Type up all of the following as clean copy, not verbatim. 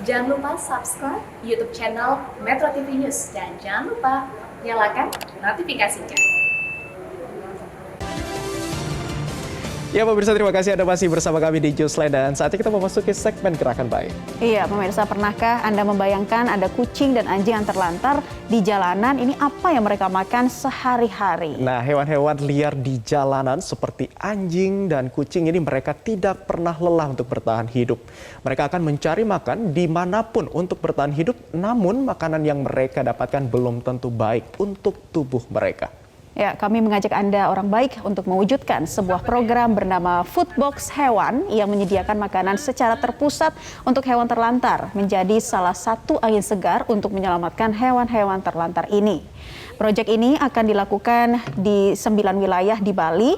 Jangan lupa subscribe YouTube channel Metro TV News dan jangan lupa nyalakan notifikasinya. Ya pemirsa, terima kasih Anda masih bersama kami di Newsline dan saatnya kita memasuki segmen Gerakan Baik. Iya pemirsa, pernahkah Anda membayangkan ada kucing dan anjing yang terlantar di jalanan? Ini apa yang mereka makan sehari-hari? Nah, hewan-hewan liar di jalanan seperti anjing dan kucing ini mereka tidak pernah lelah untuk bertahan hidup. Mereka akan mencari makan dimanapun untuk bertahan hidup, namun makanan yang mereka dapatkan belum tentu baik untuk tubuh mereka. Ya, kami mengajak Anda orang baik untuk mewujudkan sebuah program bernama Foodbox Hewan yang menyediakan makanan secara terpusat untuk hewan terlantar menjadi salah satu angin segar untuk menyelamatkan hewan-hewan terlantar ini. Proyek ini akan dilakukan di 9 wilayah di Bali.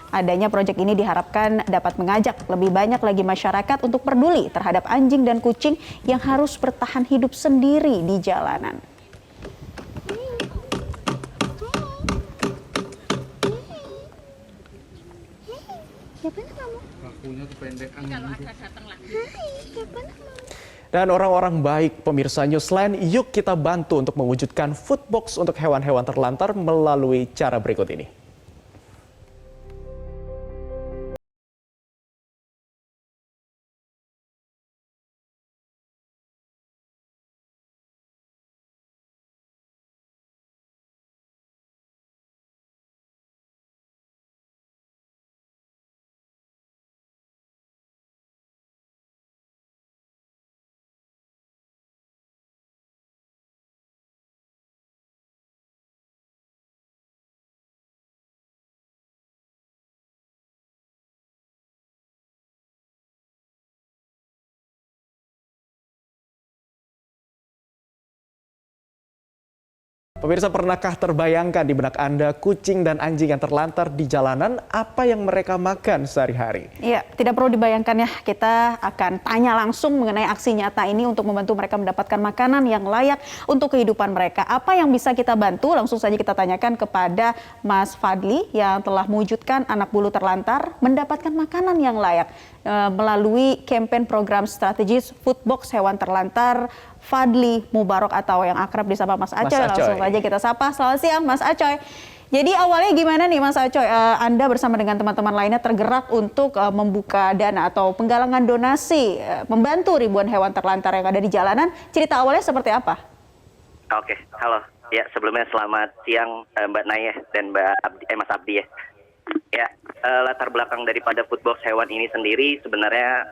Adanya proyek ini diharapkan dapat mengajak lebih banyak lagi masyarakat untuk peduli terhadap anjing dan kucing yang harus bertahan hidup sendiri di jalanan. Dan orang-orang baik pemirsa Newsline, yuk kita bantu untuk mewujudkan Foodbox untuk hewan-hewan terlantar melalui cara berikut ini. Pemirsa, pernahkah terbayangkan di benak Anda kucing dan anjing yang terlantar di jalanan, apa yang mereka makan sehari-hari? Iya, tidak perlu dibayangkan ya, kita akan tanya langsung mengenai aksi nyata ini untuk membantu mereka mendapatkan makanan yang layak untuk kehidupan mereka. Apa yang bisa kita bantu? Langsung saja kita tanyakan kepada Mas Fadli yang telah mewujudkan anak bulu terlantar mendapatkan makanan yang layak melalui kampanye program strategis Foodbox Hewan Terlantar. Fadli Mubarok atau yang akrab disapa Mas Acoy. Langsung saja kita sapa. Selamat siang Mas Acoy. Jadi awalnya gimana nih Mas Acoy? Anda bersama dengan teman-teman lainnya tergerak untuk membuka dana atau penggalangan donasi, membantu ribuan hewan terlantar yang ada di jalanan. Cerita awalnya seperti apa? Oke, halo. Ya, sebelumnya selamat siang Mbak Naya dan Mas Abdi ya. Ya, latar belakang daripada Foodbox Hewan ini sendiri sebenarnya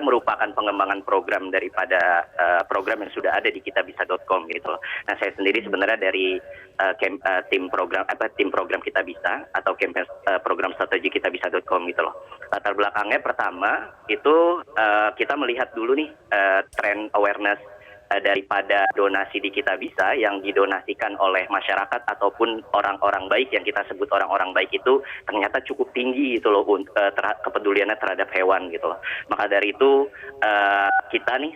merupakan pengembangan program daripada program yang sudah ada di kitabisa.com gitu loh. Nah, saya sendiri sebenarnya dari tim program Kita Bisa atau program strategi kitabisa.com gitu loh. Latar belakangnya pertama itu kita melihat dulu nih tren awareness daripada donasi di Kita Bisa yang didonasikan oleh masyarakat ataupun orang-orang baik yang kita sebut orang-orang baik itu ternyata cukup tinggi gitu loh kepeduliannya terhadap hewan gitu loh. Maka dari itu kita nih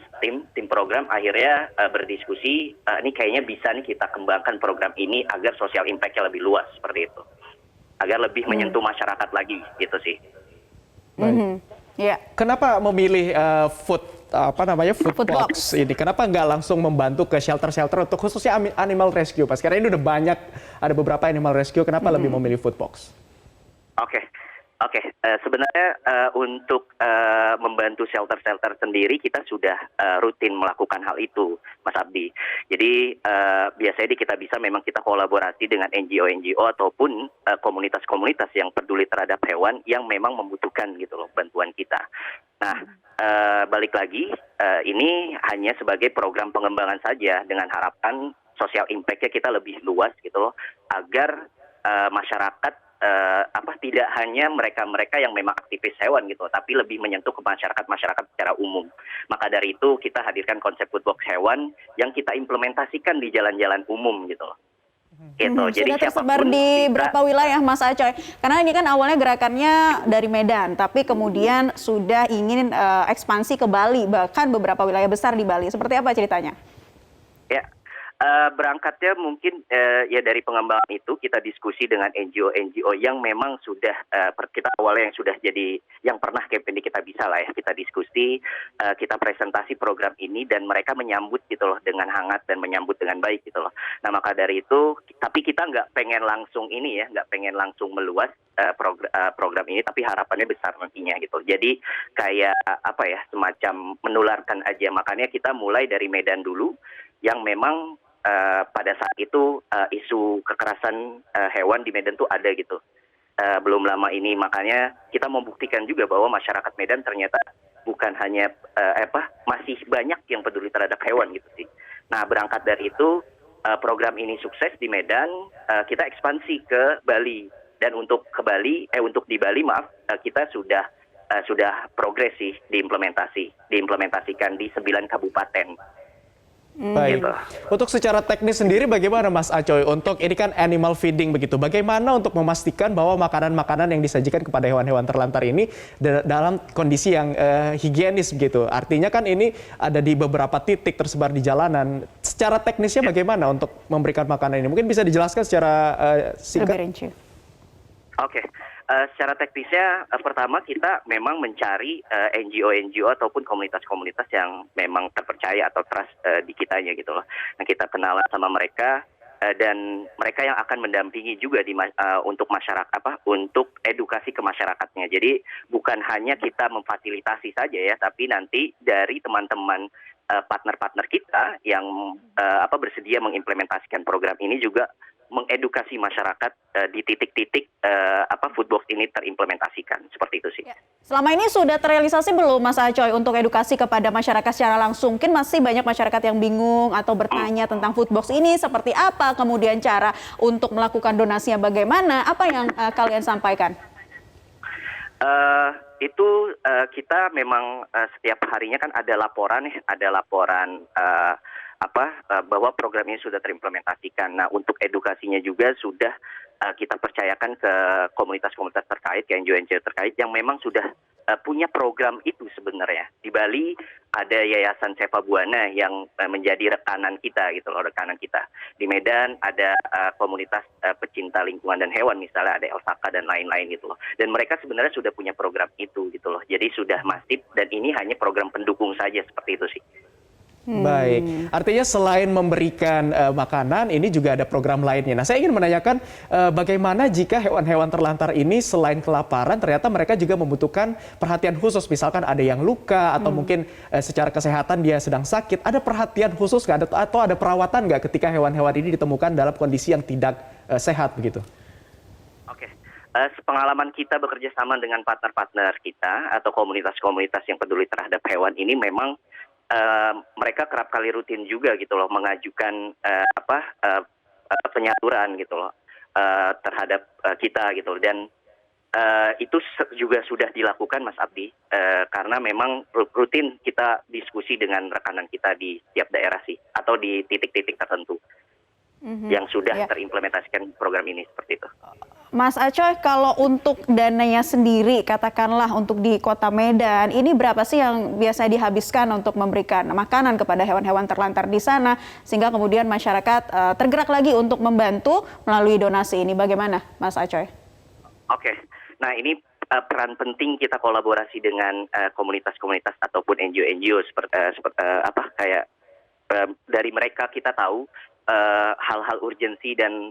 tim program akhirnya berdiskusi ini kayaknya bisa nih kita kembangkan program ini agar social impact-nya lebih luas seperti itu. Agar lebih menyentuh masyarakat lagi gitu sih. Yeah. Kenapa memilih Foodbox ini? Kenapa nggak langsung membantu ke shelter-shelter untuk khususnya animal rescue, Pas? Karena ini udah banyak, ada beberapa animal rescue. Kenapa lebih memilih Foodbox? Oke. Sebenarnya untuk membantu shelter-shelter sendiri kita sudah rutin melakukan hal itu, Mas Abdi. Jadi biasanya di Kita Bisa memang kita kolaborasi dengan NGO ataupun komunitas-komunitas yang peduli terhadap hewan yang memang membutuhkan gitu loh bantuan kita. Nah, balik lagi ini hanya sebagai program pengembangan saja dengan harapan social impact-nya kita lebih luas gitu loh agar masyarakat tidak hanya mereka yang memang aktivis hewan gitu, tapi lebih menyentuh ke masyarakat secara umum. Maka dari itu kita hadirkan konsep Foodbox Hewan yang kita implementasikan di jalan-jalan umum gitu loh. Gitu. Jadi sudah tersebar di berapa wilayah Mas Acoy? Karena ini kan awalnya gerakannya dari Medan, tapi kemudian sudah ingin ekspansi ke Bali, bahkan beberapa wilayah besar di Bali. Seperti apa ceritanya? Ya, Berangkatnya mungkin ya dari pengembangan itu kita diskusi dengan NGO-NGO yang memang sudah kita awalnya yang sudah jadi yang pernah campaign di Kita Bisa lah ya, kita diskusi, kita presentasi program ini dan mereka menyambut gitu loh dengan hangat dan menyambut dengan baik gitu loh. Nah maka dari itu, tapi kita nggak pengen langsung ini ya, nggak pengen langsung meluas program ini, tapi harapannya besar nantinya gitu. Jadi kayak apa ya, semacam menularkan aja. Makanya kita mulai dari Medan dulu, yang memang pada saat itu isu kekerasan hewan di Medan tuh ada gitu. Belum lama ini, makanya kita membuktikan juga bahwa masyarakat Medan ternyata bukan hanya masih banyak yang peduli terhadap hewan gitu sih. Nah berangkat dari itu program ini sukses di Medan, kita ekspansi ke Bali, dan untuk di Bali kita sudah progres sih diimplementasikan di 9 kabupaten. Baik. Gitu. Untuk secara teknis sendiri bagaimana Mas Acoy? Untuk ini kan animal feeding begitu. Bagaimana untuk memastikan bahwa makanan-makanan yang disajikan kepada hewan-hewan terlantar ini dalam kondisi yang higienis begitu. Artinya kan ini ada di beberapa titik tersebar di jalanan. Secara teknisnya bagaimana untuk memberikan makanan ini? Mungkin bisa dijelaskan secara singkat. Lebih rinci. Oke. Secara teknisnya pertama kita memang mencari NGO ataupun komunitas-komunitas yang memang terpercaya atau trust di kitanya gitu loh. Nah kita kenalan sama mereka dan mereka yang akan mendampingi juga untuk masyarakat untuk edukasi ke masyarakatnya. Jadi bukan hanya kita memfasilitasi saja ya, tapi nanti dari teman-teman partner-partner kita yang bersedia mengimplementasikan program ini juga mengedukasi masyarakat di titik-titik Foodbox ini terimplementasikan, seperti itu sih. Selama ini sudah terrealisasi belum Mas Acoy untuk edukasi kepada masyarakat secara langsung? Mungkin masih banyak masyarakat yang bingung atau bertanya tentang Foodbox ini seperti apa, kemudian cara untuk melakukan donasinya bagaimana, apa yang kalian sampaikan? Kita memang setiap harinya kan ada laporan bahwa program ini sudah terimplementasikan. Nah, untuk edukasinya juga sudah kita percayakan ke komunitas-komunitas terkait, ke NGO terkait yang memang sudah punya program itu sebenarnya. Di Bali ada Yayasan Sepa Buana yang menjadi rekanan kita gitu loh, rekanan kita. Di Medan ada komunitas pecinta lingkungan dan hewan, misalnya ada Elsaka dan lain-lain gitu loh. Dan mereka sebenarnya sudah punya program itu gitu loh. Jadi sudah masif dan ini hanya program pendukung saja, seperti itu sih. Baik, artinya selain memberikan makanan, ini juga ada program lainnya. Nah, saya ingin menanyakan bagaimana jika hewan-hewan terlantar ini selain kelaparan, ternyata mereka juga membutuhkan perhatian khusus. Misalkan ada yang luka atau mungkin secara kesehatan dia sedang sakit. Ada perhatian khusus nggak atau ada perawatan nggak ketika hewan-hewan ini ditemukan dalam kondisi yang tidak sehat begitu? Oke. Pengalaman kita bekerja sama dengan partner-partner kita atau komunitas-komunitas yang peduli terhadap hewan ini memang mereka kerap kali rutin juga gitu loh mengajukan penyaluran gitu loh terhadap kita gitu loh. Dan itu juga sudah dilakukan Mas Abdi karena memang rutin kita diskusi dengan rekanan kita di setiap daerah sih atau di titik-titik tertentu yang sudah terimplementasikan program ini, seperti itu. Mas Acoy, kalau untuk dananya sendiri, katakanlah untuk di Kota Medan, ini berapa sih yang biasanya dihabiskan untuk memberikan makanan kepada hewan-hewan terlantar di sana, sehingga kemudian masyarakat tergerak lagi untuk membantu melalui donasi ini? Bagaimana, Mas Acoy? Oke, nah ini peran penting kita kolaborasi dengan komunitas-komunitas ataupun NGO dari mereka kita tahu hal-hal urgensi dan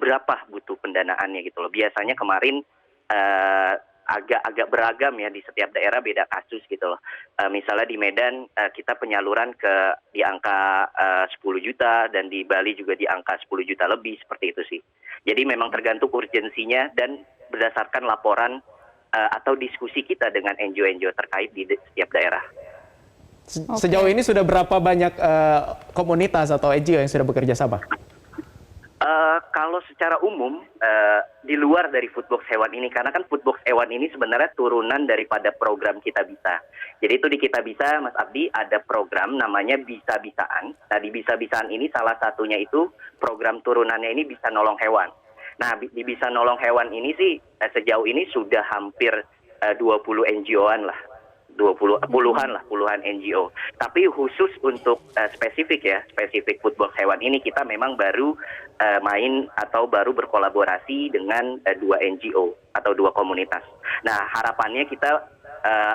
berapa butuh pendanaannya gitu loh. Biasanya kemarin agak beragam ya, di setiap daerah beda kasus gitu loh. Misalnya di Medan kita penyaluran di angka 10 juta dan di Bali juga di angka 10 juta lebih, seperti itu sih. Jadi memang tergantung urgensinya dan berdasarkan laporan atau diskusi kita dengan NGO terkait di setiap daerah. Sejauh ini sudah berapa banyak komunitas atau NGO yang sudah bekerja sama? Kalau secara umum di luar dari Foodbox Hewan ini, karena kan Foodbox Hewan ini sebenarnya turunan daripada program Kita Bisa. Jadi itu di Kita Bisa, Mas Abdi, ada program namanya Bisa-Bisaan. Nah di Bisa-Bisaan ini salah satunya itu program turunannya ini Bisa Nolong Hewan. Nah di Bisa Nolong Hewan ini sih sejauh ini sudah hampir 20 NGO-an lah. puluhan NGO. Tapi khusus untuk spesifik foodbox hewan ini kita memang baru main atau baru berkolaborasi dengan 2 NGO atau 2 komunitas. Nah, harapannya kita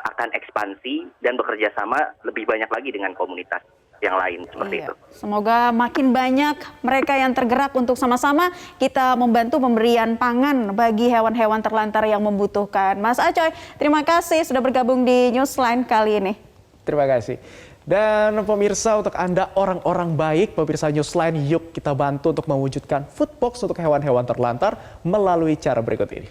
akan ekspansi dan bekerja sama lebih banyak lagi dengan komunitas yang lain seperti itu. Semoga makin banyak mereka yang tergerak untuk sama-sama kita membantu pemberian pangan bagi hewan-hewan terlantar yang membutuhkan. Mas Acoy, terima kasih sudah bergabung di Newsline kali ini. Terima kasih. Dan pemirsa, untuk Anda orang-orang baik, pemirsa Newsline, yuk kita bantu untuk mewujudkan foodbox untuk hewan-hewan terlantar melalui cara berikut ini.